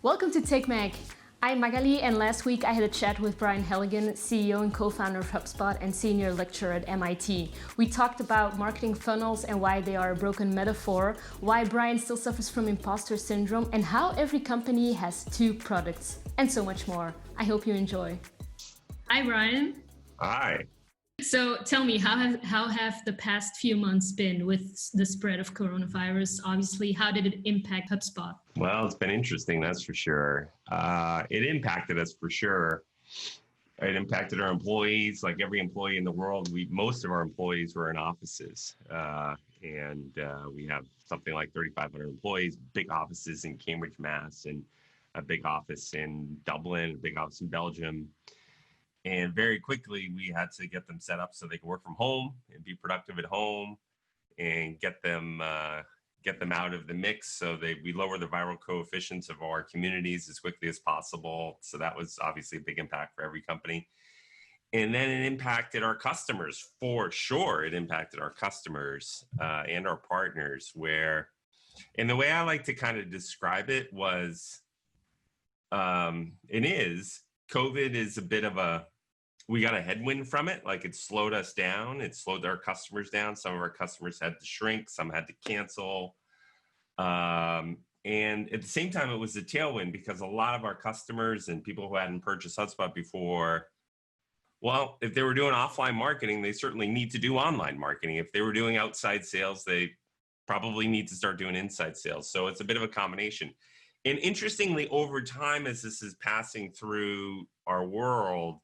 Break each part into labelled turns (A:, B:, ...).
A: Welcome to TechMag. I'm Magali, and last week I had a chat with Brian Halligan, CEO and co-founder of HubSpot and senior lecturer at MIT. We talked about marketing funnels and why they are a broken metaphor, why Brian still suffers from imposter syndrome, and how every company has two products, and so much more. I hope you enjoy. Hi, Brian.
B: Hi.
A: So tell me, how have the past few months been with the spread of coronavirus? Obviously, how did it impact HubSpot?
B: Well, it's been interesting, that's for sure. It impacted us for sure. It impacted our employees, like every employee in the world. Most of our employees were in offices, and we have something like 3,500 employees, big offices in Cambridge, Mass, and a big office in Dublin, a big office in Belgium. And very quickly, we had to get them set up so they could work from home and be productive at home, and get them out of the mix. So we lower the viral coefficients of our communities as quickly as possible. So that was obviously a big impact for every company. And then it impacted our customers for sure. It impacted our customers and our partners. And the way I like to kind of describe it was, COVID is a bit of we got a headwind from it. Like, it slowed us down. It slowed our customers down. Some of our customers had to shrink. Some had to cancel. And at the same time, it was a tailwind because a lot of our customers and people who hadn't purchased HubSpot before, well, if they were doing offline marketing, they certainly need to do online marketing. If they were doing outside sales, they probably need to start doing inside sales. So it's a bit of a combination. And interestingly, over time, as this is passing through our world,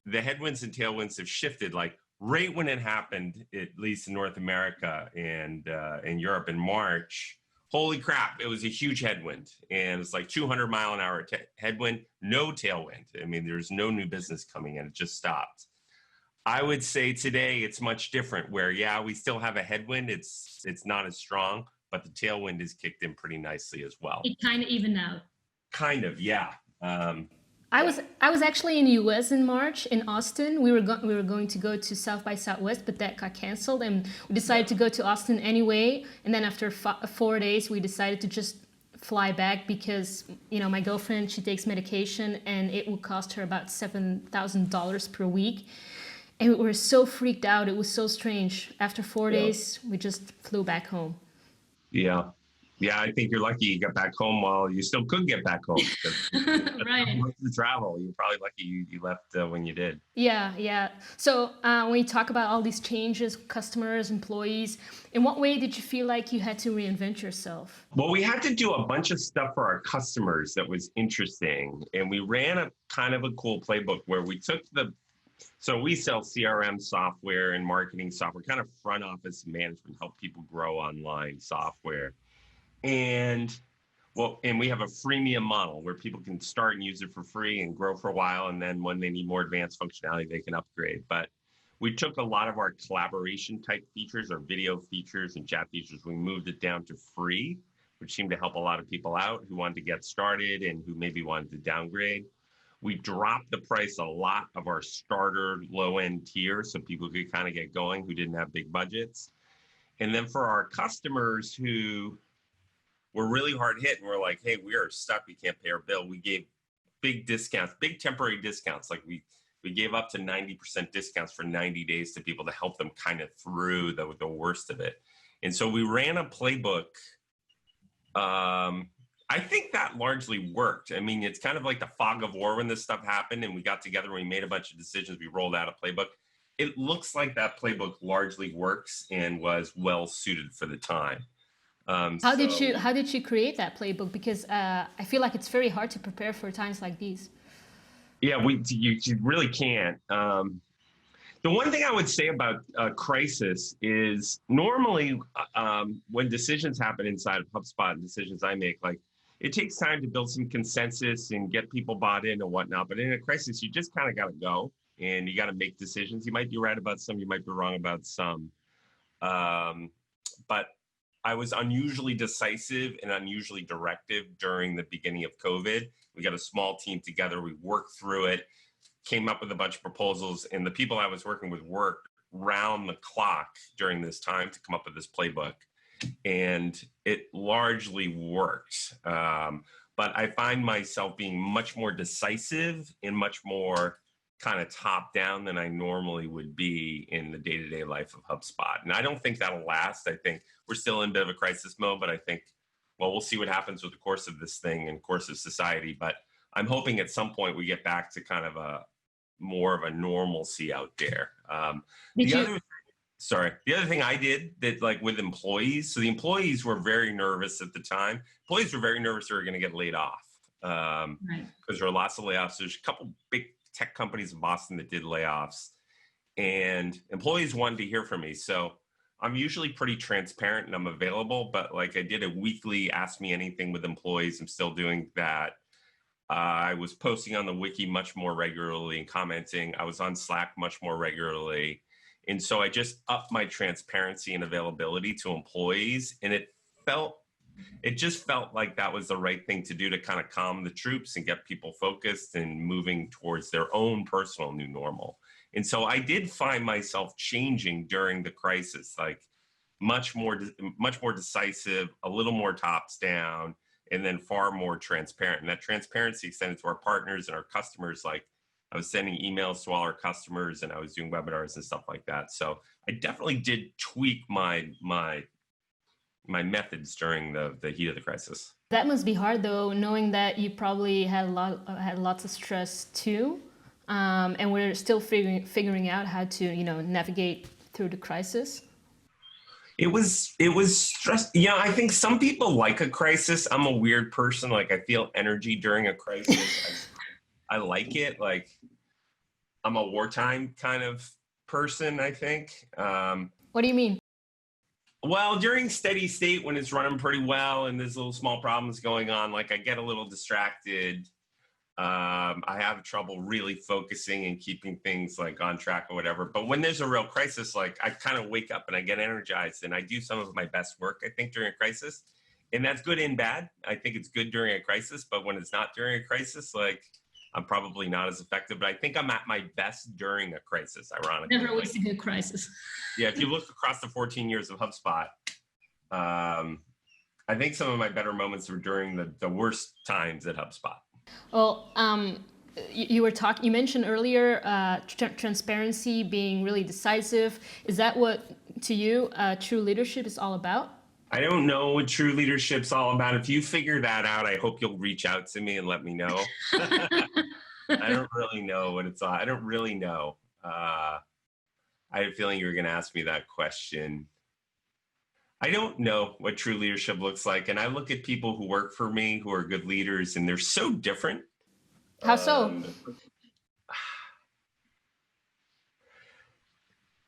B: the headwinds and tailwinds have shifted. Like, right when it happened, at least in North America and in Europe in March, holy crap, it was a huge headwind. And it's like 200-mile-an-hour headwind, no tailwind. I mean, there's no new business coming in. It just stopped. I would say today it's much different, where, yeah, we still have a headwind. It's not as strong, but the tailwind is kicked in pretty nicely as well.
A: It kind of evened out.
B: Kind of, yeah.
A: I was actually in the US in March in Austin. We were going to go to South by Southwest, but that got canceled, and we decided to go to Austin anyway. And then after 4 days, we decided to just fly back because, my girlfriend, she takes medication, and it would cost her about $7,000 per week. And we were so freaked out. It was so strange. After 4 days, we just flew back home.
B: Yeah. Yeah, I think you're lucky you got back home while you still could get back home.
A: Right.
B: To travel. You're probably lucky you left when you did.
A: Yeah. So when you talk about all these changes, customers, employees, in what way did you feel like you had to reinvent yourself?
B: Well, we had to do a bunch of stuff for our customers that was interesting. And we ran a kind of a cool playbook where we took so we sell CRM software and marketing software, kind of front office management, help people grow online software. And we have a freemium model where people can start and use it for free and grow for a while. And then when they need more advanced functionality, they can upgrade. But we took a lot of our collaboration type features, our video features and chat features. We moved it down to free, which seemed to help a lot of people out who wanted to get started and who maybe wanted to downgrade. We dropped the price a lot of our starter low-end tier so people could kind of get going who didn't have big budgets. And then for our customers who were really hard hit and we're like, hey, we are stuck, we can't pay our bill, we gave big discounts, big temporary discounts. Like we gave up to 90% discounts for 90 days to people to help them kind of through the worst of it. And so we ran a playbook. I think that largely worked. I mean, it's kind of like the fog of war when this stuff happened and we got together and we made a bunch of decisions. We rolled out a playbook. It looks like that playbook largely works and was well suited for the time.
A: How did you create that playbook? Because I feel like it's very hard to prepare for times like these.
B: Yeah, you really can't. The one thing I would say about a crisis is normally when decisions happen inside of HubSpot and decisions I make, like, it takes time to build some consensus and get people bought in and whatnot. But in a crisis, you just kind of got to go and you got to make decisions. You might be right about some, you might be wrong about some. But I was unusually decisive and unusually directive during the beginning of COVID. We got a small team together. We worked through it, came up with a bunch of proposals, and the people I was working with worked round the clock during this time to come up with this playbook. And it largely worked. but I find myself being much more decisive and much more kind of top down than I normally would be in the day-to-day life of HubSpot. And I don't think that'll last. I think we're still in a bit of a crisis mode, but I think, well, we'll see what happens with the course of this thing and course of society. But I'm hoping at some point we get back to kind of a more of a normalcy out there. The other thing I did that, like with employees, so the employees were very nervous at the time. Employees were very nervous they were going to get laid off because there were lots of layoffs. There's a couple big tech companies in Boston that did layoffs, and employees wanted to hear from me. So I'm usually pretty transparent and I'm available, but like I did a weekly Ask Me Anything with employees. I'm still doing that. I was posting on the wiki much more regularly and commenting. I was on Slack much more regularly. And so I just upped my transparency and availability to employees. And it just felt like that was the right thing to do to kind of calm the troops and get people focused and moving towards their own personal new normal. And so I did find myself changing during the crisis, like much more decisive, a little more tops down, and then far more transparent. And that transparency extended to our partners and our customers. Like I was sending emails to all our customers and I was doing webinars and stuff like that. So I definitely did tweak my methods during the heat of the crisis.
A: That must be hard though, knowing that you probably had lots of stress too, and we're still figuring out how to navigate through the crisis.
B: It was stress. Yeah, I think some people like a crisis. I'm a weird person. Like I feel energy during a crisis. I like it. Like I'm a wartime kind of person, I think.
A: What do you mean?
B: Well, during steady state, when it's running pretty well and there's little small problems going on, like I get a little distracted. I have trouble really focusing and keeping things like on track or whatever. But when there's a real crisis, like I kind of wake up and I get energized and I do some of my best work, I think, during a crisis. And that's good and bad. I think it's good during a crisis, but when it's not during a crisis, like I'm probably not as effective, but I think I'm at my best during a crisis, ironically.
A: Never wastes a good crisis.
B: Yeah, if you look across the 14 years of HubSpot, I think some of my better moments were during the worst times at HubSpot.
A: Well, you mentioned earlier transparency, being really decisive. Is that what, to you, true leadership is all about?
B: I don't know what true leadership's all about. If you figure that out, I hope you'll reach out to me and let me know. I don't really know what it's all. I don't really know. I had a feeling you were going to ask me that question. I don't know what true leadership looks like. And I look at people who work for me who are good leaders and they're so different.
A: How so?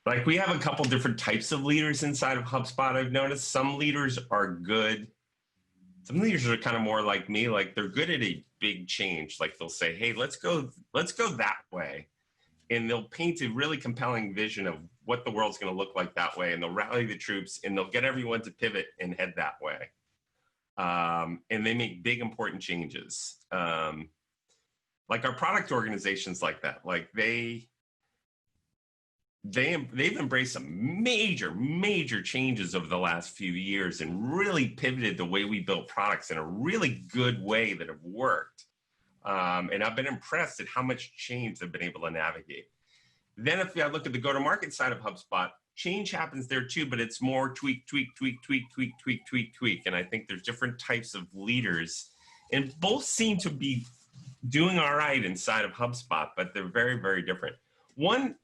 B: Like we have a couple different types of leaders inside of HubSpot. I've noticed some leaders are good. Some leaders are kind of more like me, like they're good at a big change. Like they'll say, hey, let's go that way. And they'll paint a really compelling vision of what the world's going to look like that way. And they'll rally the troops and they'll get everyone to pivot and head that way. And they make big, important changes. Like our product organizations like that, like they've embraced some major changes over the last few years and really pivoted the way we built products in a really good way that have worked. And I've been impressed at how much change they've been able to navigate. Then if I look at the go-to-market side of HubSpot, change happens there too, but it's more tweak. And I think there's different types of leaders and both seem to be doing all right inside of HubSpot, but they're very, very different. One,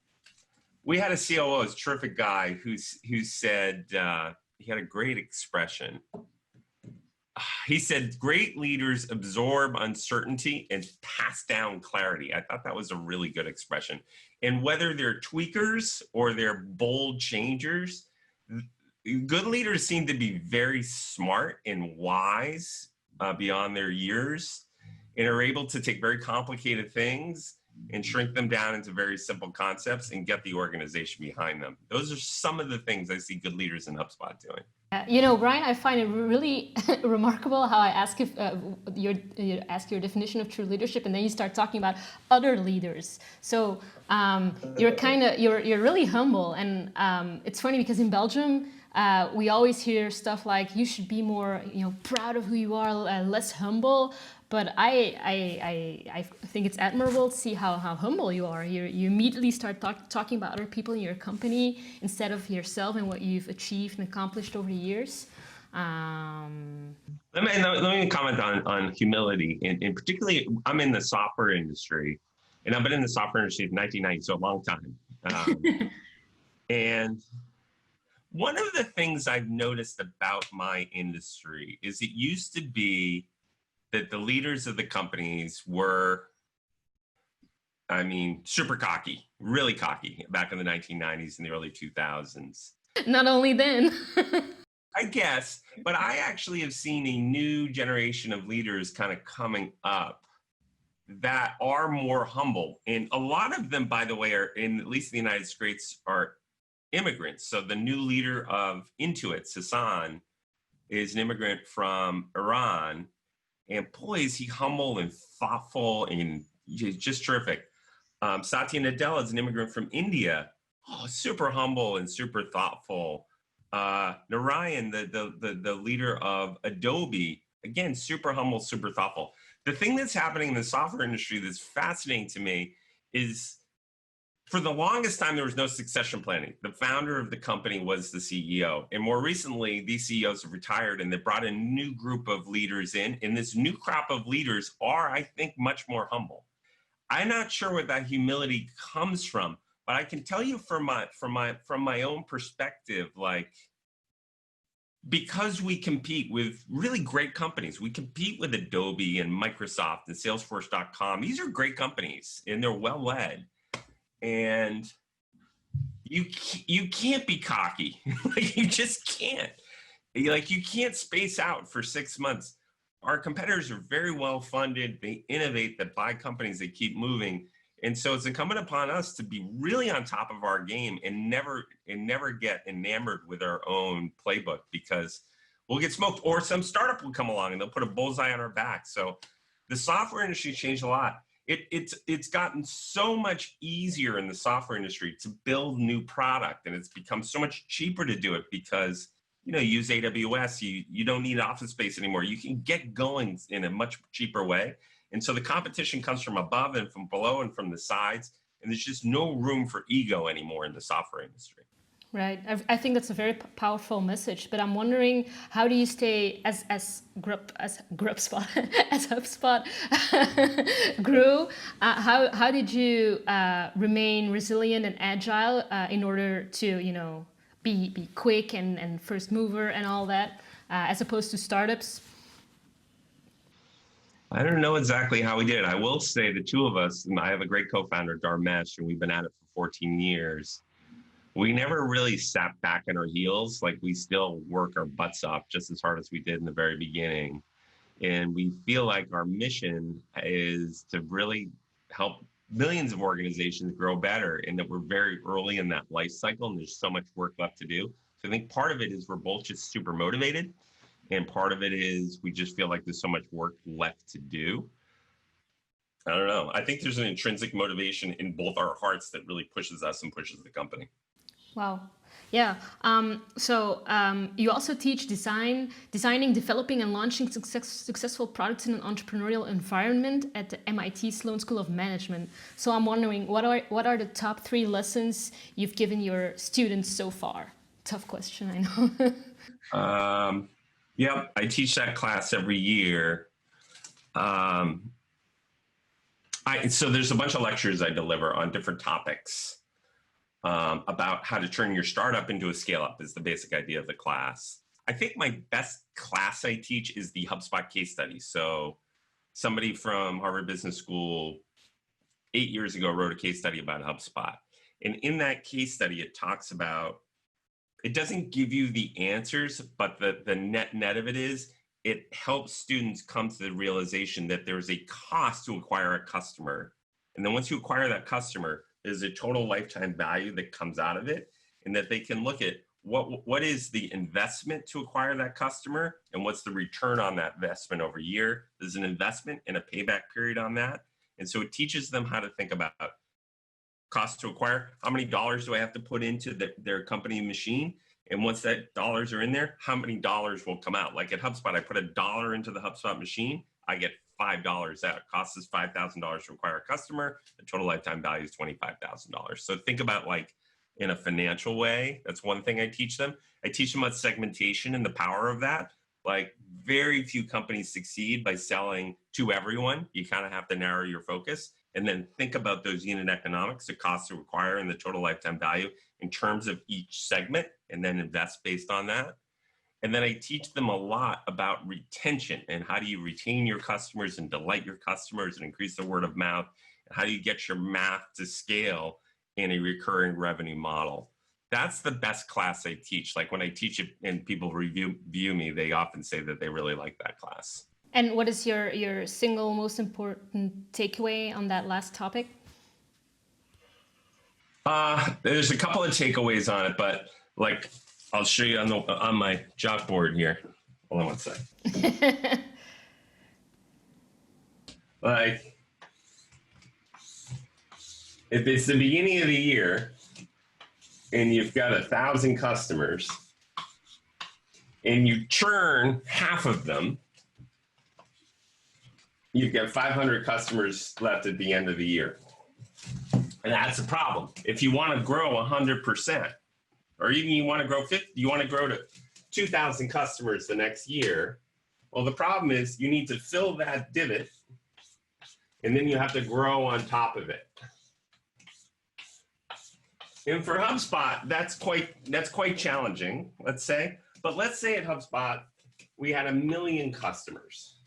B: we had a COO, a terrific guy who said, he had a great expression. He said, great leaders absorb uncertainty and pass down clarity. I thought that was a really good expression. And whether they're tweakers or they're bold changers, good leaders seem to be very smart and wise beyond their years and are able to take very complicated things and shrink them down into very simple concepts and get the organization behind them. Those are some of the things I see good leaders in HubSpot doing.
A: Brian, I find it really remarkable how I ask if you ask your definition of true leadership, and then you start talking about other leaders. So you're really humble, and it's funny because in Belgium, we always hear stuff like you should be more, proud of who you are, less humble. But I think it's admirable to see how humble you are. You immediately start talking about other people in your company instead of yourself and what you've achieved and accomplished over the years.
B: Let me comment on humility, and particularly, I'm in the software industry, and I've been in the software industry since 1990, so a long time. And one of the things I've noticed about my industry is it used to be that the leaders of the companies were, super cocky, really cocky back in the 1990s and the early 2000s.
A: Not only then.
B: I guess, but I actually have seen a new generation of leaders kind of coming up that are more humble. And a lot of them, by the way, are at least in the United States, are immigrants. So the new leader of Intuit, Sasan, is an immigrant from Iran. And boy, is he humble and thoughtful and just terrific. Satya Nadella is an immigrant from India. Oh, super humble and super thoughtful. Narayan, the leader of Adobe, again, super humble, super thoughtful. The thing that's happening in the software industry that's fascinating to me is, for the longest time, there was no succession planning. The founder of the company was the CEO. And more recently, these CEOs have retired and they brought a new group of leaders in. And this new crop of leaders are, I think, much more humble. I'm not sure where that humility comes from, but I can tell you from my own perspective, like, because we compete with really great companies, we compete with Adobe and Microsoft and Salesforce.com. These are great companies and they're well led. And you can't be cocky. Like, you just can't. Like, you can't space out for 6 months. Our competitors are very well funded. They innovate, they buy companies, they keep moving. And so it's incumbent upon us to be really on top of our game and never get enamored with our own playbook, because we'll get smoked, or some startup will come along and they'll put a bullseye on our back. So the software industry changed a lot. It's gotten so much easier in the software industry to build new product, and it's become so much cheaper to do it because, you use AWS, you don't need office space anymore. You can get going in a much cheaper way. And so the competition comes from above and from below and from the sides, and there's just no room for ego anymore in the software industry.
A: Right. I think that's a very powerful message. But I'm wondering, how do you stay as HubSpot as HubSpot grew? How did you remain resilient and agile in order to be quick and first mover and all that, as opposed to startups?
B: I don't know exactly how we did it. I will say the two of us, and I have a great co-founder, Dharmesh, and we've been at it for 14 years. We never really sat back on our heels. Like, we still work our butts off just as hard as we did in the very beginning. And we feel like our mission is to really help millions of organizations grow better, and that we're very early in that life cycle and there's so much work left to do. So I think part of it is we're both just super motivated, and part of it is we just feel like there's so much work left to do. I don't know. I think there's an intrinsic motivation in both our hearts that really pushes us and pushes the company.
A: Wow. Yeah. You also teach designing, developing, and launching successful products in an entrepreneurial environment at the MIT Sloan School of Management. So I'm wondering, what are the top 3 lessons you've given your students so far? Tough question, I know.
B: Yeah, I teach that class every year. So there's a bunch of lectures I deliver on different topics. About how to turn your startup into a scale-up is the basic idea of the class. I think my best class I teach is the HubSpot case study. So somebody from Harvard Business School 8 years ago wrote a case study about HubSpot. And in that case study, it talks about, it doesn't give you the answers, but the net of it is, it helps students come to the realization that there's a cost to acquire a customer. And then once you acquire that customer, there's a total lifetime value that comes out of it, and that they can look at what is the investment to acquire that customer and what's the return on that investment over a year. There's an investment and a payback period on that. And so it teaches them how to think about cost to acquire. How many dollars do I have to put into their company machine? And once that dollars are in there, how many dollars will come out? Like at HubSpot, I put $1 into the HubSpot machine, I get $5 out. It costs us $5,000 to acquire a customer. The total lifetime value is $25,000. So think about like in a financial way. That's one thing I teach them. I teach them about segmentation and the power of that. Like very few companies succeed by selling to everyone. You kind of have to narrow your focus and then think about those unit economics, the cost to acquire and the total lifetime value in terms of each segment, and then invest based on that. And then I teach them a lot about retention and how do you retain your customers and delight your customers and increase the word of mouth, and how do you get your math to scale in a recurring revenue model. That's the best class I teach. Like when I teach it and people review me, they often say that they really like that class.
A: And what is your single most important takeaway on that last topic?
B: There's a couple of takeaways on it, but like I'll show you on my chalkboard here. Hold on one sec. Like if it's the beginning of the year and you've got 1,000 customers and you churn half of them, you've got 500 customers left at the end of the year. And that's a problem. If you want to grow 100%, or even you want to grow 50, you want to grow to 2,000 customers the next year, well, the problem is you need to fill that divot, and then you have to grow on top of it. And for HubSpot, that's quite challenging, let's say. But let's say at HubSpot, we had 1 million customers.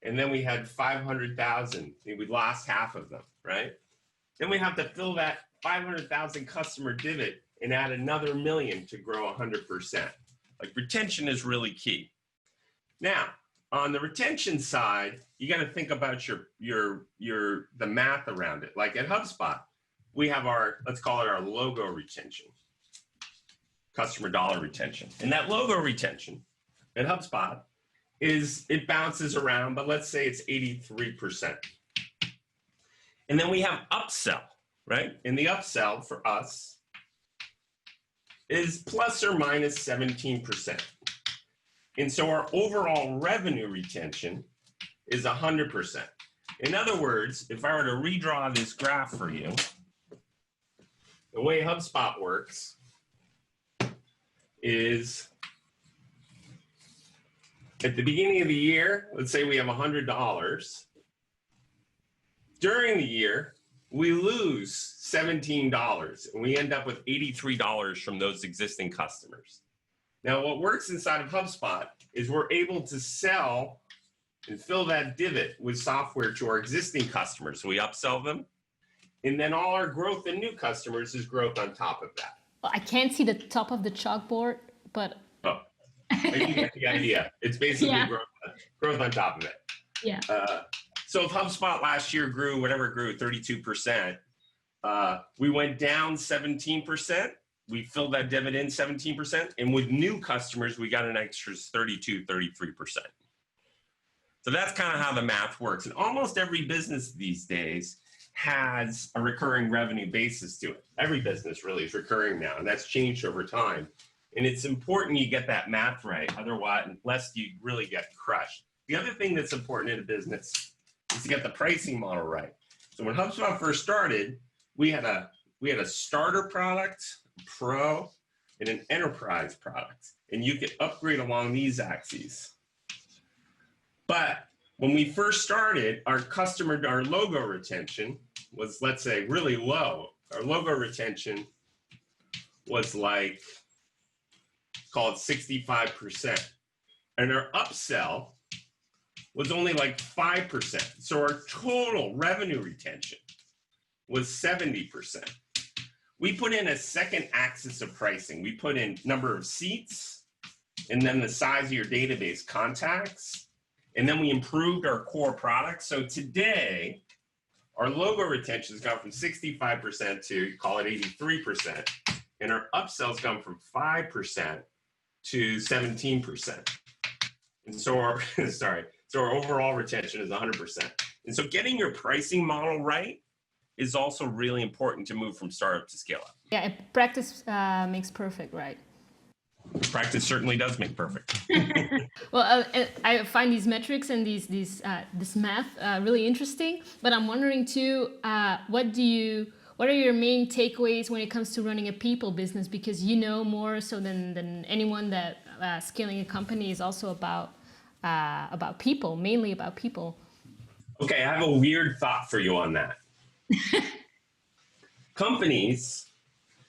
B: And then we had 500,000. We lost half of them, right? Then we have to fill that 500,000 customer divot and add another 1 million to grow 100%. Like retention is really key. Now, on the retention side, you got to think about the math around it. Like at HubSpot, we have let's call it our logo retention, customer dollar retention. And that logo retention at HubSpot it bounces around, but let's say it's 83%. And then we have upsell, right? And the upsell for us is plus or minus 17%. And so our overall revenue retention is 100%. In other words, if I were to redraw this graph for you, the way HubSpot works is at the beginning of the year, let's say we have $100. During the year, we lose $17 and we end up with $83 from those existing customers. Now, what works inside of HubSpot is we're able to sell and fill that divot with software to our existing customers. So we upsell them. And then all our growth in new customers is growth on top of that.
A: Well, I can't see the top of the chalkboard, but...
B: Oh, you get the idea. It's basically growth on top of it.
A: Yeah.
B: So if HubSpot last year grew 32%, we went down 17%. We filled that dividend 17%. And with new customers, we got an extra 33%. So that's kind of how the math works. And almost every business these days has a recurring revenue basis to it. Every business really is recurring now, and that's changed over time. And it's important you get that math right, otherwise, unless you really get crushed. The other thing that's important in a business is to get the pricing model right. So when HubSpot first started, we had a starter product, a pro, and an enterprise product. And you could upgrade along these axes. But when we first started, our logo retention was, let's say, really low. Our logo retention was like, call it 65%. And our upsell was only like 5%. So our total revenue retention was 70%. We put in a second axis of pricing. We put in number of seats, and then the size of your database contacts. And then we improved our core products. So today, our logo retention has gone from 65% to, call it 83%. And our upsells gone from 5% to 17%. And so our, so our overall retention is 100%. And so getting your pricing model right is also really important to move from startup to scale up.
A: Yeah, practice makes perfect, right?
B: Practice certainly does make perfect.
A: Well, I find these metrics and this math really interesting. But I'm wondering too, what are your main takeaways when it comes to running a people business? Because you know more so than anyone that scaling a company is also about people, mainly about people.
B: Okay, I have a weird thought for you on that. Companies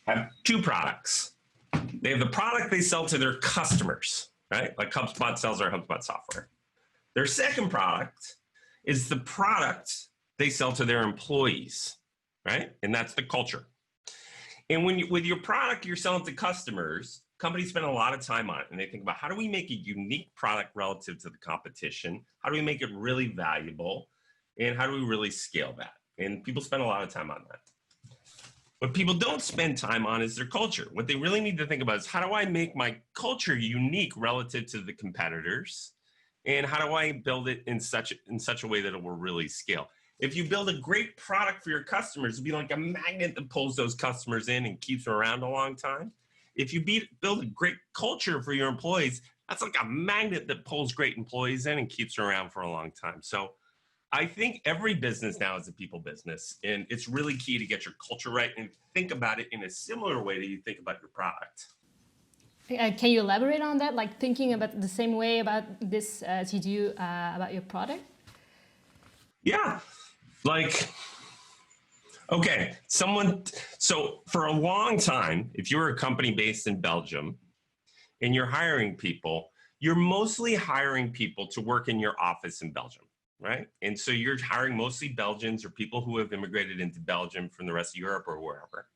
B: have two products. They have the product they sell to their customers, right? Like HubSpot sells their HubSpot software. Their second product is the product they sell to their employees, right? And that's the culture. And with your product you're selling to customers, companies spend a lot of time on it, and they think about, how do we make a unique product relative to the competition? How do we make it really valuable? And how do we really scale that? And people spend a lot of time on that. What people don't spend time on is their culture. What they really need to think about is, how do I make my culture unique relative to the competitors? And how do I build it in such a way that it will really scale? If you build a great product for your customers, it'll be like a magnet that pulls those customers in and keeps them around a long time. If you build a great culture for your employees, that's like a magnet that pulls great employees in and keeps them around for a long time. So I think every business now is a people business, and it's really key to get your culture right and think about it in a similar way that you think about your product.
A: Can you elaborate on that? Like thinking about the same way about this as you do about your product?
B: Yeah, like, okay, so for a long time, if you're a company based in Belgium and you're hiring people, you're mostly hiring people to work in your office in Belgium. Right? And so you're hiring mostly Belgians or people who have immigrated into Belgium from the rest of Europe or wherever.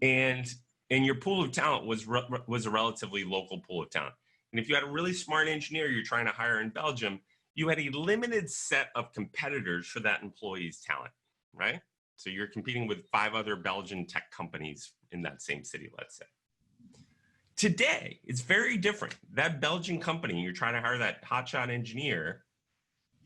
B: And your pool of talent was a relatively local pool of talent. And if you had a really smart engineer you're trying to hire in Belgium, you had a limited set of competitors for that employee's talent, right? So you're competing with 5 other Belgian tech companies in that same city, let's say. Today, it's very different. That Belgian company, you're trying to hire that hotshot engineer,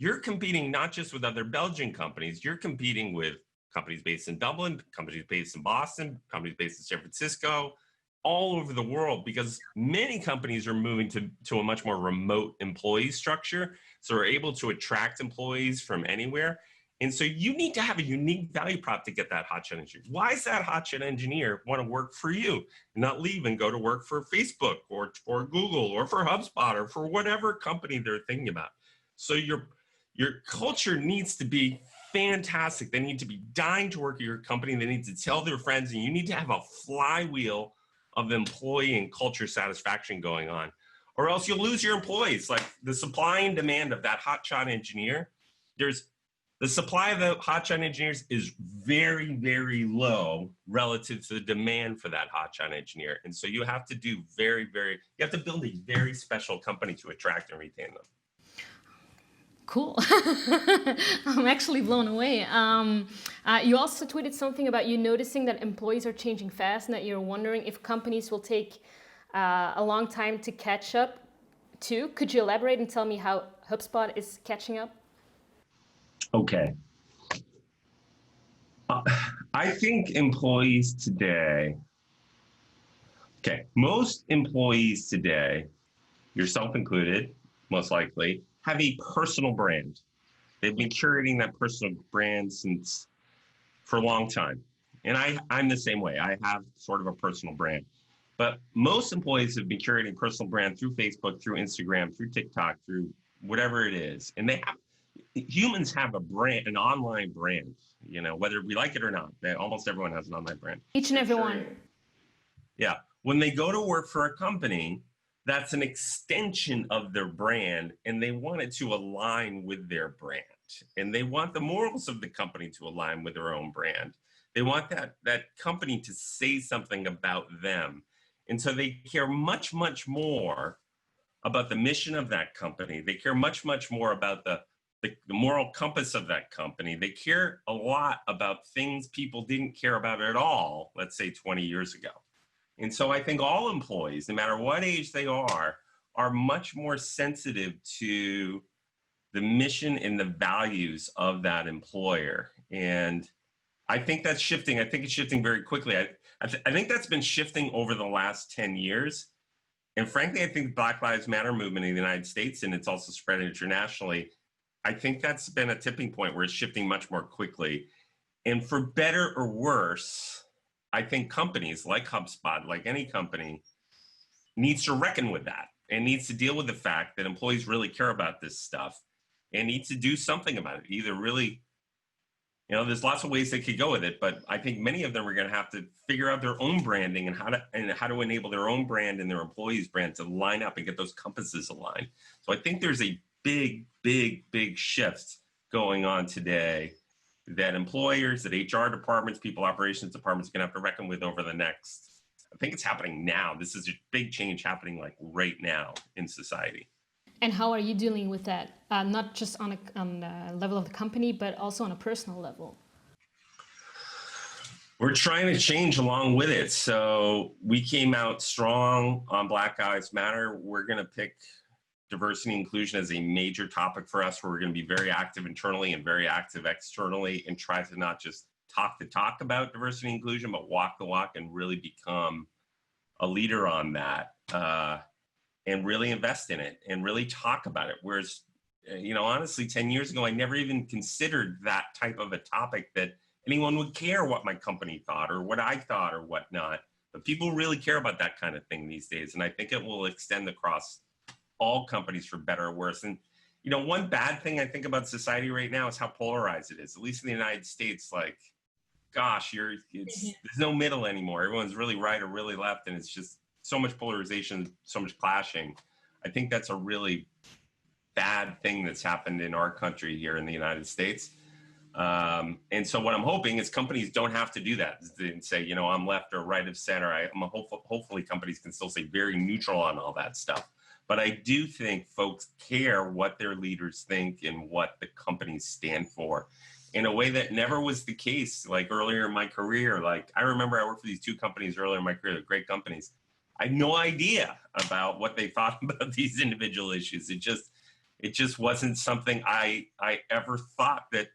B: you're competing not just with other Belgian companies, you're competing with companies based in Dublin, companies based in Boston, companies based in San Francisco, all over the world, because many companies are moving to a much more remote employee structure. So we're able to attract employees from anywhere. And so you need to have a unique value prop to get that hotshot engineer. Why does that hotshot engineer want to work for you and not leave and go to work for Facebook or for Google or for HubSpot or for whatever company they're thinking about? So your culture needs to be fantastic. They need to be dying to work at your company. They need to tell their friends, and you need to have a flywheel of employee and culture satisfaction going on, or else you'll lose your employees. Like the supply and demand of that hotshot engineer, the supply of the hotshot engineers is very, very low relative to the demand for that hotshot engineer. And so you have to do you have to build a very special company to attract and retain them.
A: Cool. I'm actually blown away. You also tweeted something about you noticing that employees are changing fast and that you're wondering if companies will take a long time to catch up too. Could you elaborate and tell me how HubSpot is catching up?
B: Okay. I think employees today, most employees today, yourself included, most likely, have a personal brand. They've been curating that personal brand for a long time. And I'm the same way. I have sort of a personal brand. But most employees have been curating personal brand through Facebook, through Instagram, through TikTok, through whatever it is. And humans have a brand, an online brand, whether we like it or not. Almost everyone has an online brand.
A: Each and every one.
B: Yeah. When they go to work for a company, that's an extension of their brand, and they want it to align with their brand. And they want the morals of the company to align with their own brand. They want that company to say something about them. And so they care much, much more about the mission of that company. They care much, much more about the moral compass of that company. They care a lot about things people didn't care about at all, let's say 20 years ago. And so I think all employees, no matter what age they are much more sensitive to the mission and the values of that employer. And I think that's shifting. I think it's shifting very quickly. I think that's been shifting over the last 10 years. And frankly, I think the Black Lives Matter movement in the United States, and it's also spread internationally, I think that's been a tipping point where it's shifting much more quickly. And for better or worse, I think companies like HubSpot, like any company, needs to reckon with that and needs to deal with the fact that employees really care about this stuff and needs to do something about it. Either really, there's lots of ways they could go with it, but I think many of them are going to have to figure out their own branding and how to enable their own brand and their employees' brand to line up and get those compasses aligned. So I think there's a big shift going on today that employers, that HR departments, people operations departments are going to have to reckon with over the next. I think it's happening now. This is a big change happening like right now in society.
A: And how are you dealing with that? Not just on the level of the company, but also on a personal level.
B: We're trying to change along with it. So we came out strong on Black Lives Matter. We're going to pick diversity and inclusion as a major topic for us, where we're going to be very active internally and very active externally, and try to not just talk the talk about diversity and inclusion, but walk the walk and really become a leader on that, and really invest in it and really talk about it. Whereas, honestly, 10 years ago, I never even considered that type of a topic, that anyone would care what my company thought or what I thought or whatnot. But people really care about that kind of thing these days. And I think it will extend across all companies for better or worse. And, one bad thing I think about society right now is how polarized it is, at least in the United States. Like, gosh, there's no middle anymore. Everyone's really right or really left. And it's just so much polarization, so much clashing. I think that's a really bad thing that's happened in our country here in the United States. And so what I'm hoping is companies don't have to do that and say, I'm left or right of center. Hopefully companies can still stay very neutral on all that stuff. But I do think folks care what their leaders think and what the companies stand for in a way that never was the case. Like earlier in my career, like I remember I worked for these two companies earlier in my career, they're great companies. I had no idea about what they thought about these individual issues. It just wasn't something I ever thought that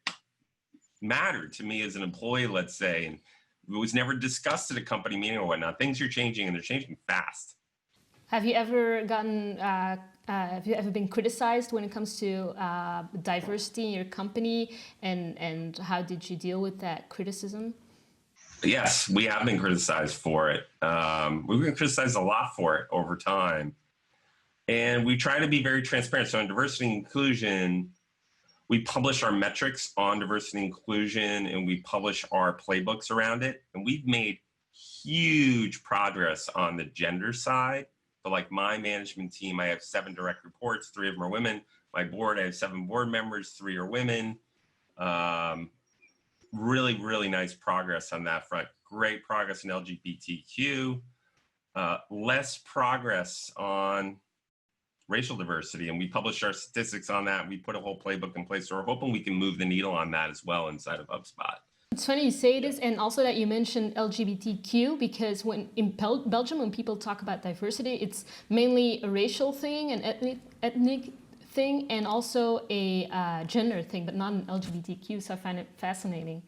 B: mattered to me as an employee, let's say. And it was never discussed at a company meeting or whatnot. Things are changing, and they're changing fast.
A: Have you ever been criticized when it comes to diversity in your company, and how did you deal with that criticism?
B: Yes, we have been criticized for it. We've been criticized a lot for it over time. And we try to be very transparent. So in diversity and inclusion, we publish our metrics on diversity and inclusion, and we publish our playbooks around it. And we've made huge progress on the gender side. So like my management team, I have 7 direct reports, 3 of them are women. My board, I have 7 board members, 3 are women. Really nice progress on that front. Great progress in LGBTQ. Less progress on racial diversity, and we publish our statistics on that. We put a whole playbook in place, so we're hoping we can move the needle on that as well inside of HubSpot.
A: It's funny you say this, and also that you mentioned LGBTQ, because when in Belgium, when people talk about diversity, it's mainly a racial thing, an ethnic thing, and also a gender thing, but not an LGBTQ. So I find it fascinating.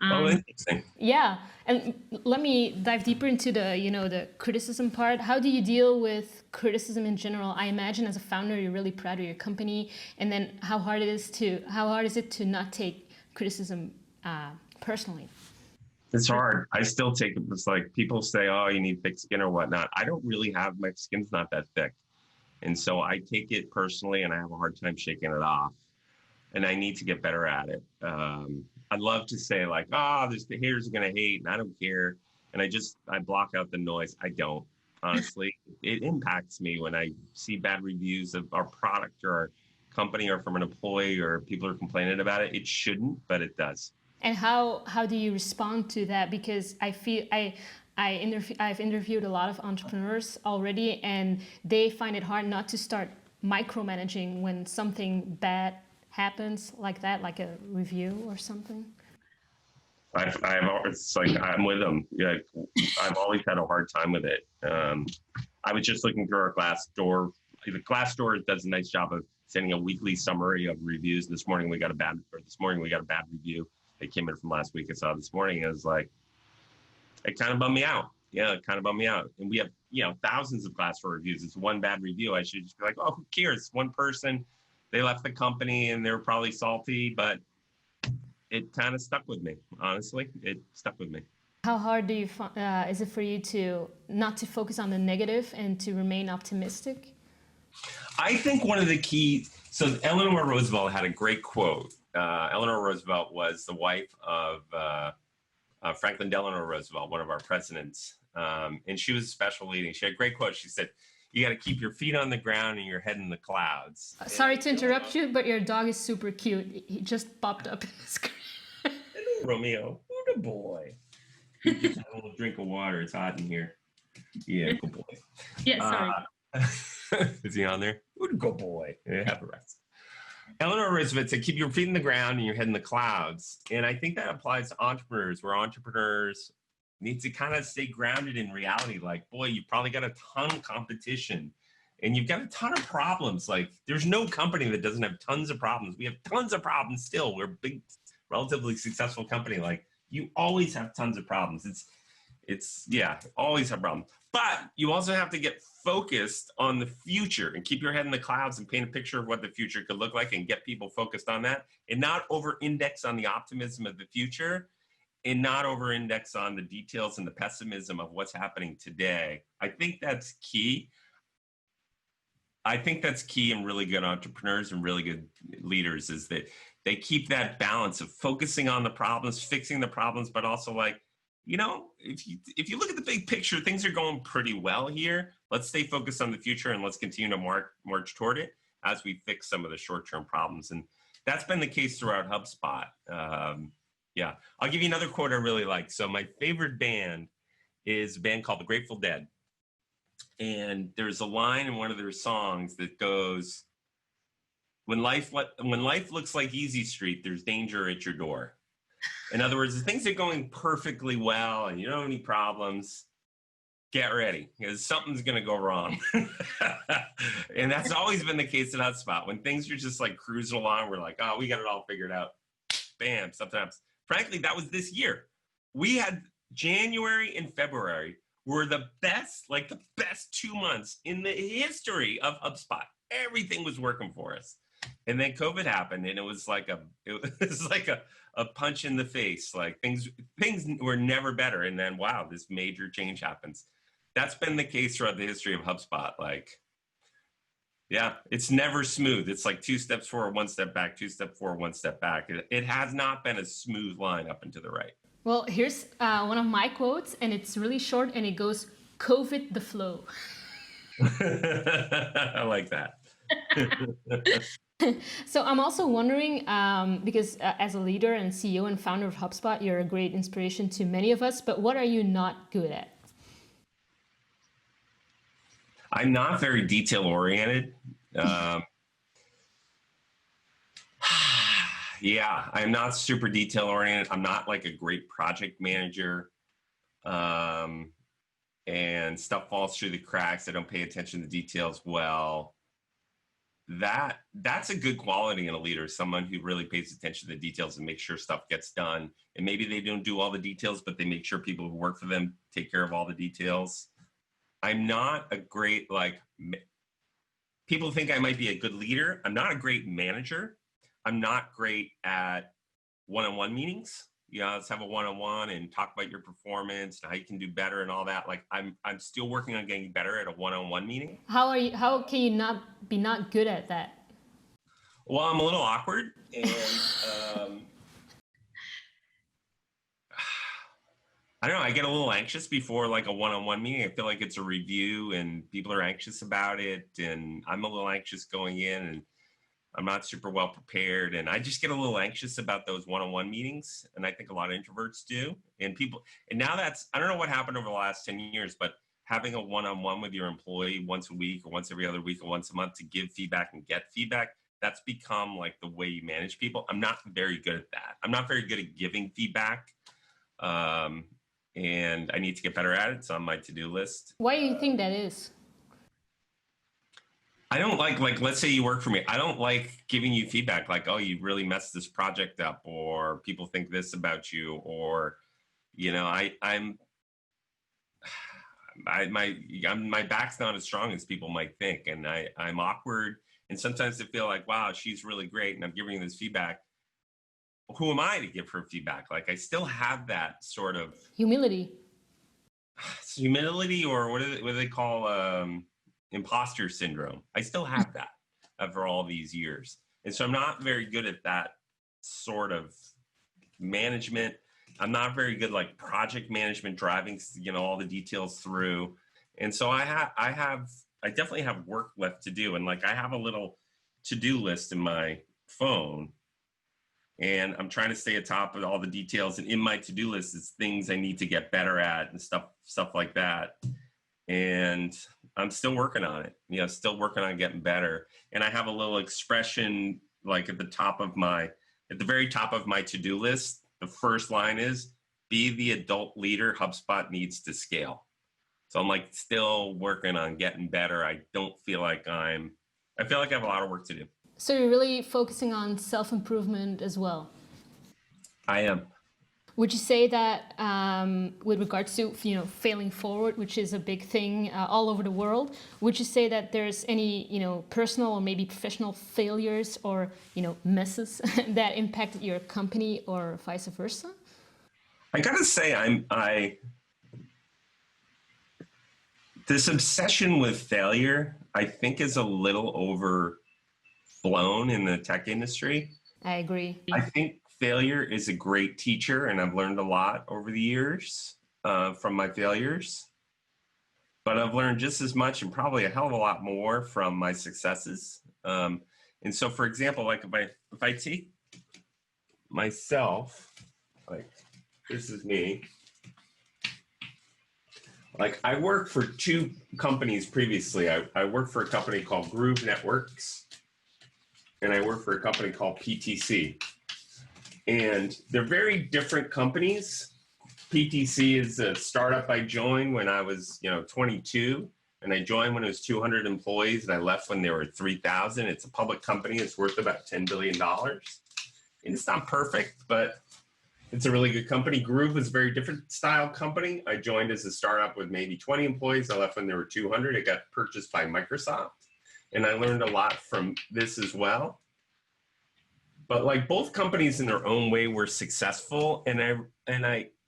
B: Interesting.
A: Yeah, and let me dive deeper into the criticism part. How do you deal with criticism in general? I imagine as a founder, you're really proud of your company, and then how hard is it to not take criticism personally?
B: It's hard. I still take it. It's like people say, "Oh, you need thick skin" or whatnot. I don't really have, my skin's not that thick, and so I take it personally, and I have a hard time shaking it off. And I need to get better at it. I'd love to say like, the haters are gonna hate, and I don't care. And I block out the noise. I don't, honestly. It impacts me when I see bad reviews of our product or our company or from an employee or people are complaining about it. It shouldn't, but it does.
A: And how do you respond to that? Because I feel I've interviewed a lot of entrepreneurs already, and they find it hard not to start micromanaging when something bad happens like that, like a review or something.
B: It's like I'm with them. Yeah, I've always had a hard time with it. I was just looking through our Glassdoor. The Glassdoor does a nice job of sending a weekly summary of reviews. This morning we got a bad review. They came in from last week. I saw this morning. It was like, it kind of bummed me out. Yeah, it kind of bummed me out. And we have, thousands of Glassdoor reviews. It's one bad review. I should just be like, oh, who cares? One person, they left the company and they're probably salty, but it kind of stuck with me. Honestly, it stuck with me.
A: How hard is it for you to not to focus on the negative and to remain optimistic?
B: I think one of the key, so Eleanor Roosevelt had a great quote. Eleanor Roosevelt was the wife of Franklin Delano Roosevelt, one of our presidents. And she was a special lady. She had a great quote. She said, you got to keep your feet on the ground and your head in the clouds.
A: Sorry to interrupt you, but your dog is super cute. He just popped up in the screen.
B: Hello, Romeo. Good boy. Just have a little drink of water. It's hot in here. Yeah, good boy.
A: Yeah, sorry.
B: Is he on there? Good boy. Yeah, have a rest. Eleanor Roosevelt said, keep your feet in the ground and your head in the clouds. And I think that applies to entrepreneurs, where entrepreneurs need to kind of stay grounded in reality. Like, boy, you've probably got a ton of competition and you've got a ton of problems. Like, there's no company that doesn't have tons of problems. We have tons of problems still. We're a big, relatively successful company. Like, you always have tons of problems. Always have problems. But you also have to get focused on the future and keep your head in the clouds and paint a picture of what the future could look like and get people focused on that, and not over-index on the optimism of the future and not over-index on the details and the pessimism of what's happening today. I think that's key. I think that's key in really good entrepreneurs and really good leaders, is that they keep that balance of focusing on the problems, fixing the problems, but also like, if you look at the big picture, things are going pretty well here. Let's stay focused on the future and let's continue to march toward it as we fix some of the short-term problems. And that's been the case throughout HubSpot. I'll give you another quote I really like. So my favorite band is a band called The Grateful Dead. And there's a line in one of their songs that goes, when life looks like Easy Street, there's danger at your door. In other words, if things are going perfectly well and you don't have any problems, get ready, because something's going to go wrong. And that's always been the case at HubSpot. When things are just like cruising along, we're like, oh, we got it all figured out. Bam, sometimes. Frankly, that was this year. We had January and February were the best 2 months in the history of HubSpot. Everything was working for us. And then COVID happened, and it was like a punch in the face. Like things were never better. And then, wow, this major change happens. That's been the case throughout the history of HubSpot. Like, yeah, it's never smooth. It's like 2 steps forward, 1 step back, 2 steps forward, 1 step back. It has not been a smooth line up and to the right.
A: Well, here's one of my quotes, and it's really short, and it goes, COVID the flow.
B: I like that.
A: So I'm also wondering, because as a leader and CEO and founder of HubSpot, you're a great inspiration to many of us, but what are you not good at?
B: I'm not very detail oriented. Yeah, I'm not super detail oriented. I'm not like a great project manager. And stuff falls through the cracks. I don't pay attention to details well. That's a good quality in a leader, someone who really pays attention to the details and makes sure stuff gets done. And maybe they don't do all the details, but they make sure people who work for them take care of all the details. I'm not a great, people think I might be a good leader. I'm not a great manager. I'm not great at one-on-one meetings. Let's have a one-on-one and talk about your performance and how you can do better and all that. Like I'm still working on getting better at a one-on-one meeting.
A: How can you not be good at that?
B: Well, I'm a little awkward, and I don't know. I get a little anxious before like a one-on-one meeting. I feel like it's a review and people are anxious about it, and I'm a little anxious going in, and I'm not super well prepared, and I just get a little anxious about those one-on-one meetings, and I think a lot of introverts do. And now I don't know what happened over the last 10 years, but having a one-on-one with your employee once a week or once every other week or once a month to give feedback and get feedback, that's become like the way you manage people. I'm not very good at that. I'm not very good at giving feedback, and I need to get better at it. It's on my to-do list.
A: Why do you think that is?
B: I don't like, let's say you work for me. I don't like giving you feedback like, oh, you really messed this project up, or people think this about you, or, my back's not as strong as people might think, and I'm awkward, and sometimes I feel like, wow, she's really great, and I'm giving her this feedback. Who am I to give her feedback? Like, I still have that sort of
A: Humility.
B: humility, or what do they call imposter syndrome. I still have that after all these years, and so I'm not very good at that sort of management. I'm not very good like project management, driving, all the details through. And so I definitely have work left to do. And like, I have a little to-do list in my phone, and I'm trying to stay atop of all the details. And in my to-do list is things I need to get better at and stuff like that. And I'm still working on it, still working on getting better. And I have a little expression like at the very top of my to-do list. The first line is, be the adult leader HubSpot needs to scale. So I'm like still working on getting better. I feel like I have a lot of work to do.
A: So you're really focusing on self-improvement as well.
B: I am.
A: Would you say that with regards to failing forward, which is a big thing all over the world, would you say that there's any personal or maybe professional failures or misses that impacted your company or vice versa?
B: I gotta say, this obsession with failure, I think, is a little overblown in the tech industry.
A: I agree.
B: I think failure is a great teacher, and I've learned a lot over the years from my failures. But I've learned just as much and probably a hell of a lot more from my successes. And so, for example, like if I take myself, like this is me. Like I worked for two companies previously. I worked for a company called Groove Networks, and I worked for a company called PTC. And they're very different companies. PTC is a startup I joined when I was, 22, and I joined when it was 200 employees, and I left when there were 3,000. It's a public company. It's worth about $10 billion. And it's not perfect, but it's a really good company. Groove is a very different style company. I joined as a startup with maybe 20 employees. I left when there were 200. It got purchased by Microsoft, and I learned a lot from this as well. But like both companies in their own way were successful, and I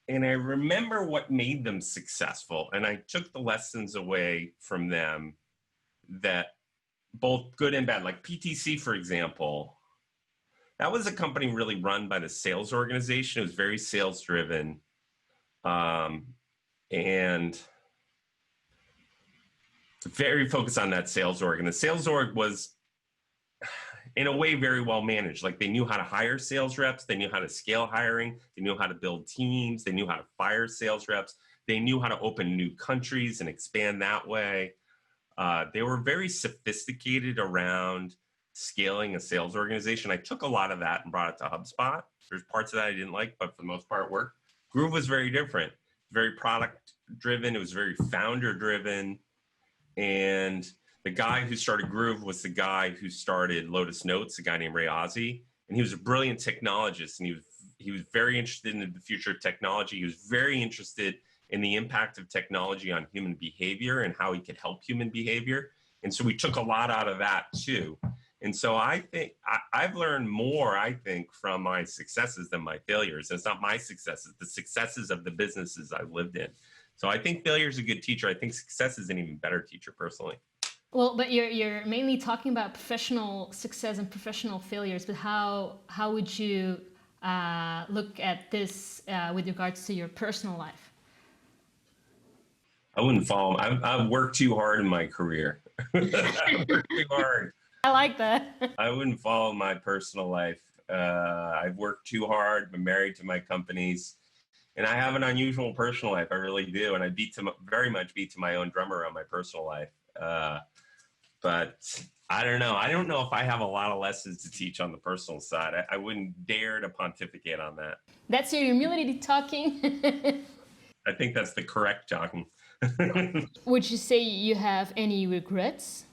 B: remember what made them successful, and I took the lessons away from them, that both good and bad. Like PTC, for example, that was a company really run by the sales organization. It was very sales driven, and very focused on that sales org. And the sales org was, in a way, very well managed. Like they knew how to hire sales reps. They knew how to scale hiring. They knew how to build teams. They knew how to fire sales reps. They knew how to open new countries and expand that way. They were very sophisticated around scaling a sales organization. I took a lot of that and brought it to HubSpot. There's parts of that I didn't like, but for the most part it worked. Groove was very different, very product driven. It was very founder driven. And the guy who started Groove was the guy who started Lotus Notes, a guy named Ray Ozzie. And he was a brilliant technologist, and he was very interested in the future of technology. He was very interested in the impact of technology on human behavior and how he could help human behavior. And so we took a lot out of that too. And so I think I've learned more, I think, from my successes than my failures. And it's not my successes, the successes of the businesses I've lived in. So I think failure is a good teacher. I think success is an even better teacher personally.
A: Well, but you're mainly talking about professional success and professional failures, but how would you look at this with regards to your personal life?
B: I wouldn't follow. I've worked too hard in my career. I've worked too hard.
A: I like that.
B: I wouldn't follow my personal life. I've worked too hard, been married to my companies, and I have an unusual personal life. I really do. And I very much beat to my own drum around my personal life. But I don't know. I don't know if I have a lot of lessons to teach on the personal side. I wouldn't dare to pontificate on that.
A: That's your humility talking.
B: I think that's the correct talking.
A: Would you say you have any regrets?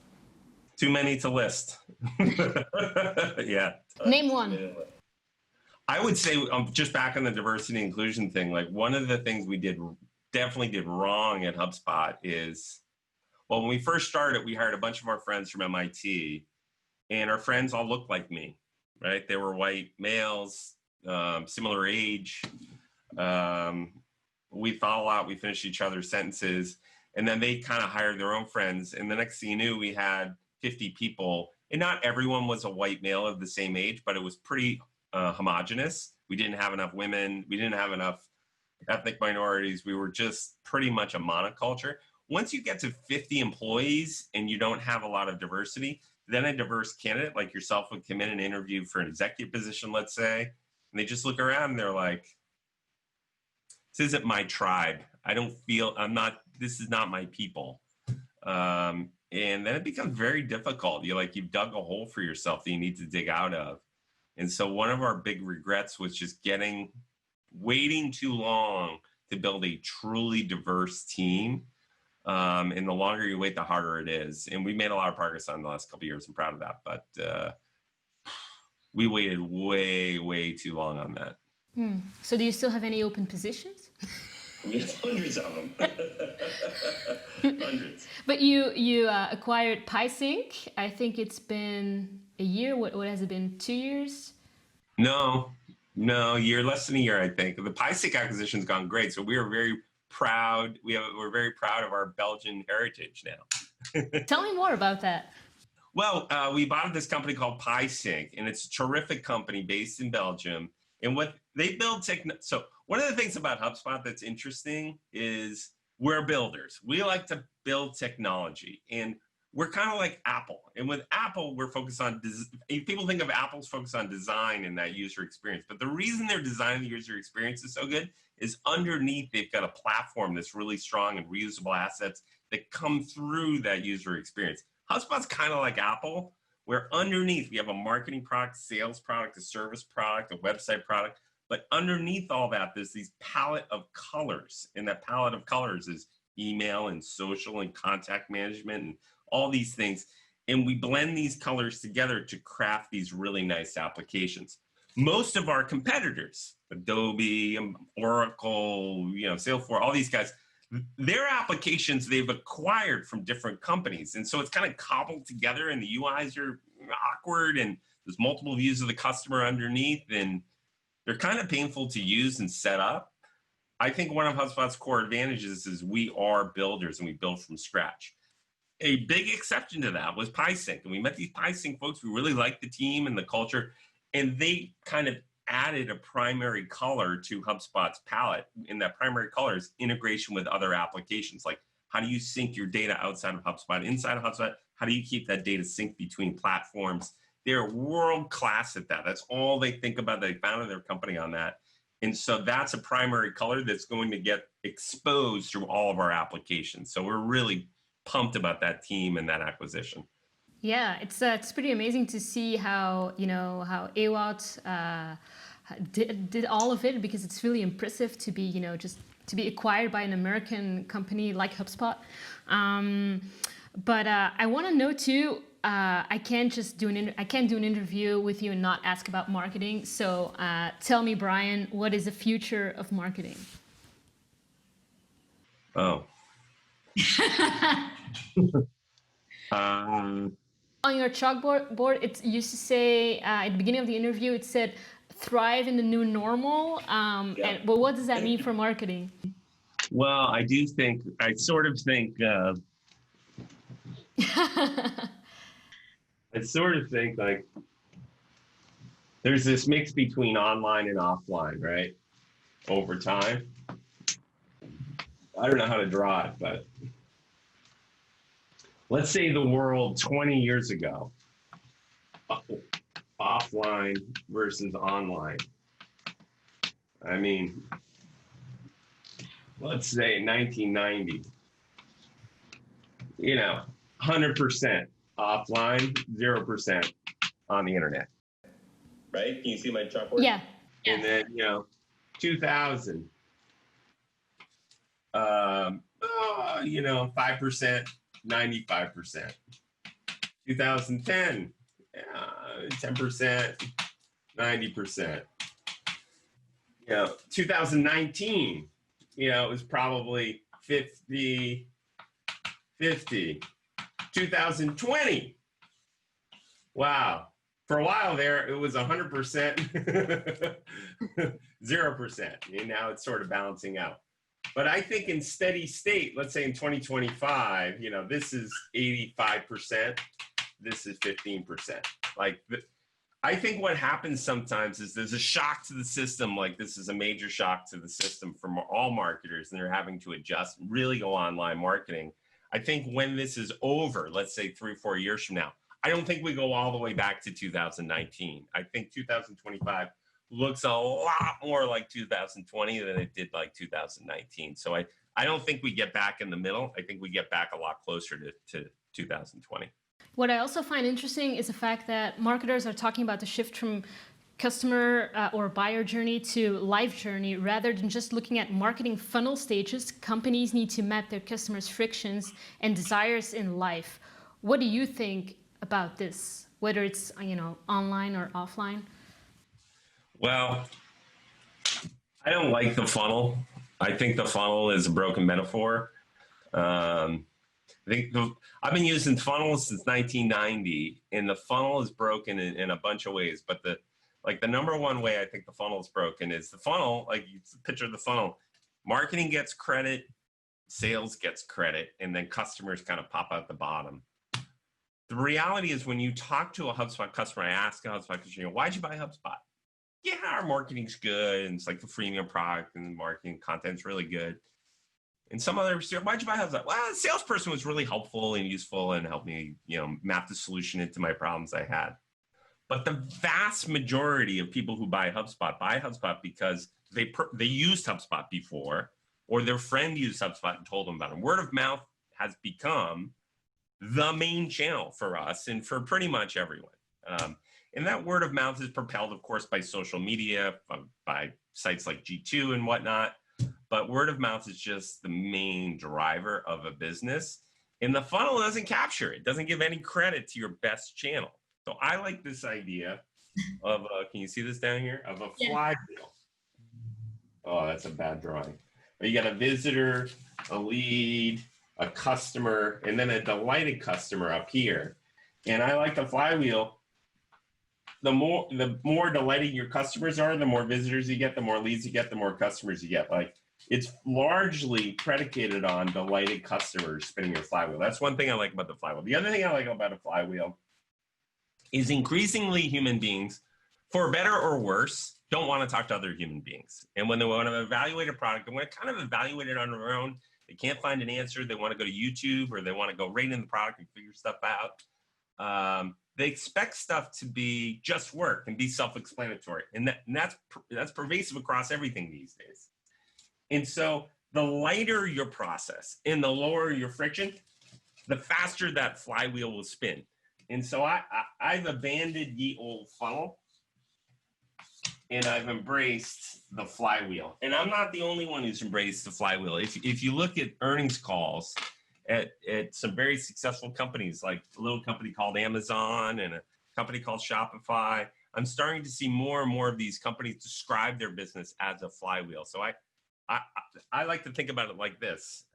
B: Too many to list. Yeah.
A: Name one.
B: I would say, just back on the diversity and inclusion thing, like one of the things we did definitely did wrong at HubSpot is, well, when we first started, we hired a bunch of our friends from MIT, and our friends all looked like me, right? They were white males, similar age. We thought a lot. We finished each other's sentences, and then they kind of hired their own friends. And the next thing you knew, we had 50 people, and not everyone was a white male of the same age, but it was pretty homogenous. We didn't have enough women. We didn't have enough ethnic minorities. We were just pretty much a monoculture. Once you get to 50 employees and you don't have a lot of diversity, then a diverse candidate like yourself would come in and interview for an executive position, let's say, and they just look around and they're like, this isn't my tribe. This is not my people. And then it becomes very difficult. You've dug a hole for yourself that you need to dig out of. And so one of our big regrets was just waiting too long to build a truly diverse team. And the longer you wait, the harder it is. And we made a lot of progress on the last couple of years. I'm proud of that. But we waited way, way too long on that.
A: So do you still have any open positions?
B: We have hundreds of them. Hundreds.
A: But you acquired PieSync. I think it's been a year. What has it been? 2 years?
B: No, less than a year, I think. The PieSync acquisition's gone great. So we are very proud. We're very proud of our Belgian heritage now.
A: Tell me more about that.
B: Well, we bought this company called PieSync, and it's a terrific company based in Belgium. And what they build so one of the things about HubSpot that's interesting is we're builders. We like to build technology, and we're kind of like Apple. And with Apple, we're focused on, people think of Apple's focus on design and that user experience. But the reason they're designing the user experience is so good is underneath, they've got a platform that's really strong and reusable assets that come through that user experience. HubSpot's kind of like Apple, where underneath we have a marketing product, sales product, a service product, a website product. But underneath all that, there's these palette of colors. And that palette of colors is email and social and contact management and all these things. And we blend these colors together to craft these really nice applications. Most of our competitors, Adobe, Oracle, Salesforce, all these guys, their applications they've acquired from different companies. And so it's kind of cobbled together and the UIs are awkward and there's multiple views of the customer underneath and they're kind of painful to use and set up. I think one of HubSpot's core advantages is we are builders and we build from scratch. A big exception to that was PieSync. And we met these PieSync folks. We really liked the team and the culture. And they kind of added a primary color to HubSpot's palette. And that primary color is integration with other applications. Like, how do you sync your data outside of HubSpot, inside of HubSpot? How do you keep that data synced between platforms? They're world class at that. That's all they think about. They founded their company on that. And so that's a primary color that's going to get exposed through all of our applications. So we're really pumped about that team and that acquisition.
A: Yeah, it's pretty amazing to see how Ewout did all of it, because it's really impressive to be just to be acquired by an American company like HubSpot. But I want to know too. I can't do an interview with you and not ask about marketing. So tell me, Brian, what is the future of marketing?
B: Oh.
A: On your chalkboard, it used to say at the beginning of the interview, it said thrive in the new normal. But what does that mean for marketing?
B: Well, I sort of think like there's this mix between online and offline, right? Over time. I don't know how to draw it, but let's say the world 20 years ago, offline versus online. I mean, let's say 1990, 100% offline, 0% on the internet. Right? Can you see my chalkboard?
A: Yeah.
B: And then, 2000, 5%, 95%. 2010, 10%, 90%. 2019, it was probably 50, 50. 2020. Wow. For a while there, it was 100%, 0%. And now it's sort of balancing out. But I think in steady state, let's say in 2025, this is 85%, this is 15%. I think what happens sometimes is there's a shock to the system, like this is a major shock to the system for all marketers, and they're having to adjust and really go online marketing. I think when this is over, let's say 3 or 4 years from now, I don't think we go all the way back to 2019. I think 2025 looks a lot more like 2020 than it did like 2019. So I don't think we get back in the middle. I think we get back a lot closer to 2020.
A: What I also find interesting is the fact that marketers are talking about the shift from customer or buyer journey to life journey rather than just looking at marketing funnel stages. Companies need to map their customers' frictions and desires in life. What do you think about this, whether it's online or offline?
B: Well, I don't like the funnel. I think the funnel is a broken metaphor. I've been using funnels since 1990, and the funnel is broken in a bunch of ways. But the number one way I think the funnel is broken is the funnel, like you picture the funnel, marketing gets credit, sales gets credit, and then customers kind of pop out the bottom. The reality is when you talk to a HubSpot customer, I ask a HubSpot customer, why'd you buy HubSpot? Yeah, our marketing's good, and it's like the freemium product, and the marketing content's really good. And some others, why'd you buy HubSpot? Well, the salesperson was really helpful and useful and helped me, map the solution into my problems I had. But the vast majority of people who buy HubSpot because they used HubSpot before, or their friend used HubSpot and told them about it. Word of mouth has become the main channel for us and for pretty much everyone. And that word of mouth is propelled, of course, by social media, by sites like G2 and whatnot. But word of mouth is just the main driver of a business. And the funnel doesn't capture it. It doesn't give any credit to your best channel. So I like this idea of, can you see this down here? Of a flywheel. Oh, that's a bad drawing. You got a visitor, a lead, a customer, and then a delighted customer up here. And I like the flywheel. The more delighted your customers are, the more visitors you get, the more leads you get, the more customers you get. Like, it's largely predicated on delighted customers spinning your flywheel. That's one thing I like about the flywheel. The other thing I like about a flywheel is increasingly human beings, for better or worse, don't want to talk to other human beings. And when they want to evaluate a product, they want to kind of evaluate it on their own. They can't find an answer. They want to go to YouTube, or they want to go right in the product and figure stuff out. They expect stuff to be just work and be self-explanatory. And that's pervasive across everything these days. And so the lighter your process and the lower your friction, the faster that flywheel will spin. And so I've abandoned ye old funnel, and I've embraced the flywheel. And I'm not the only one who's embraced the flywheel. If you look at earnings calls at some very successful companies, like a little company called Amazon and a company called Shopify, I'm starting to see more and more of these companies describe their business as a flywheel. So I like to think about it like this.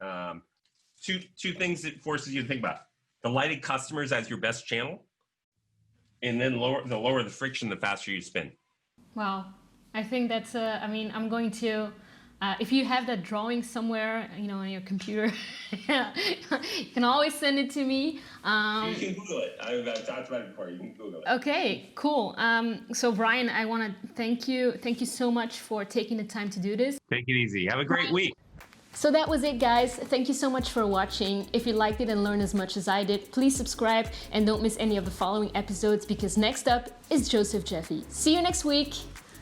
B: Two things it forces you to think about. Delighted customers as your best channel, and then the lower the friction, the faster you spin.
A: Wow. I think that's, I'm going to, if you have that drawing somewhere, on your computer, you can always send it to me.
B: You can Google it. I've talked about it before. You can Google it.
A: Okay, cool. So Brian, I want to thank you. Thank you so much for taking the time to do this.
B: Take it easy. Have a great week.
A: So that was it, guys. Thank you so much for watching. If you liked it and learned as much as I did, please subscribe and don't miss any of the following episodes, because next up is Joseph Jeffy. See you next week.